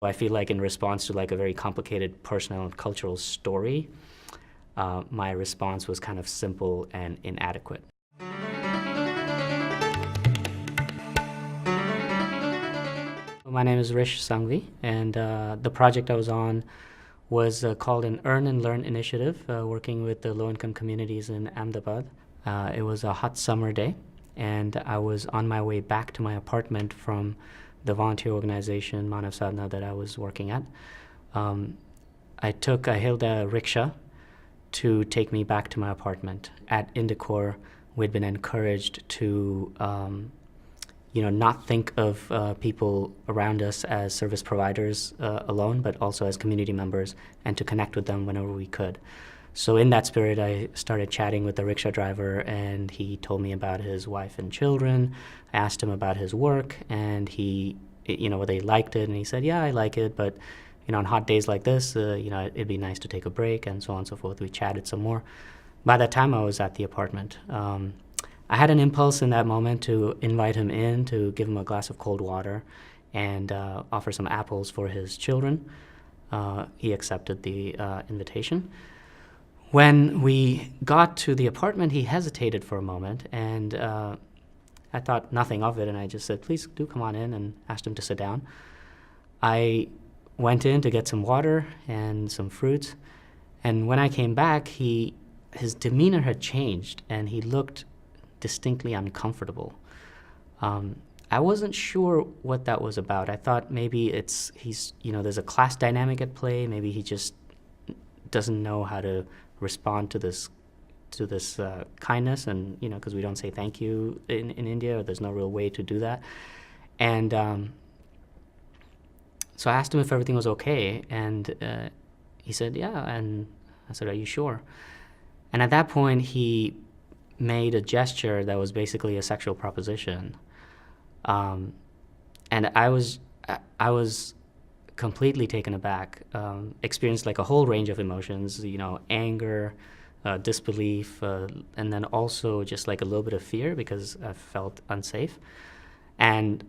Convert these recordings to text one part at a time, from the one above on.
I feel like in response to like a very complicated personal and cultural story, my response was kind of simple and inadequate. My name is Rish Sanghvi, and the project I was on was called an Earn and Learn initiative, working with the low-income communities in Ahmedabad. It was a hot summer day, and I was on my way back to my apartment from the volunteer organization Manav Sadhana that I was working at. I hailed a rickshaw to take me back to my apartment. At Indicor, we'd been encouraged to not think of people around us as service providers alone, but also as community members, and to connect with them whenever we could. So in that spirit, I started chatting with the rickshaw driver, and he told me about his wife and children. I asked him about his work, and whether he liked it, and he said, yeah, I like it, but on hot days like this, it'd be nice to take a break, and so on and so forth. We chatted some more. By that time, I was at the apartment. I had an impulse in that moment to invite him in, to give him a glass of cold water and offer some apples for his children. He accepted the invitation. When we got to the apartment, he hesitated for a moment, and I thought nothing of it, and I just said, please do come on in, and asked him to sit down. I went in to get some water and some fruits, and when I came back, his demeanor had changed, and he looked distinctly uncomfortable. I wasn't sure what that was about. I thought maybe there's a class dynamic at play. Maybe he just doesn't know how to respond to this kindness, and because we don't say thank you in India, or there's no real way to do that. And so I asked him if everything was okay, and he said, yeah. And I said, are you sure? And at that point, he made a gesture that was basically a sexual proposition. And I was completely taken aback, experienced like a whole range of emotions, anger, disbelief, and then also just like a little bit of fear because I felt unsafe. And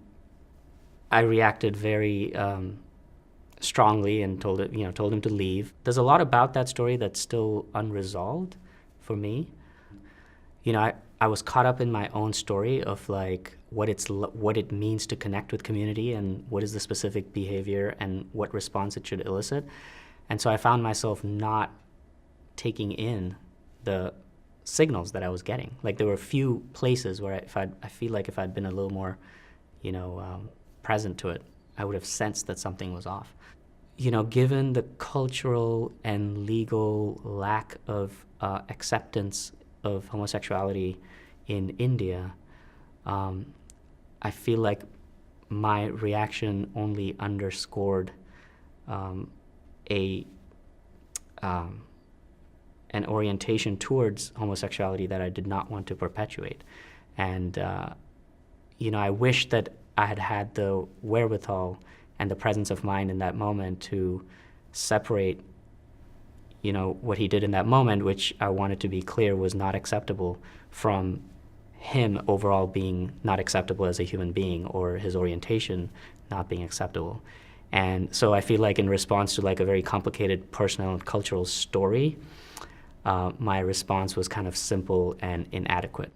I reacted very strongly and told him to leave. There's a lot about that story that's still unresolved for me. I was caught up in my own story of like what it means to connect with community, and what is the specific behavior and what response it should elicit. And so I found myself not taking in the signals that I was getting. Like there were a few places where I feel like if I'd been a little more, present to it, I would have sensed that something was off. Given the cultural and legal lack of acceptance of homosexuality in India, I feel like my reaction only underscored an orientation towards homosexuality that I did not want to perpetuate. And I wish that I had had the wherewithal and the presence of mind in that moment to separate what he did in that moment, which I wanted to be clear was not acceptable, from him overall being not acceptable as a human being, or his orientation not being acceptable. And so I feel like in response to like a very complicated personal and cultural story, my response was kind of simple and inadequate.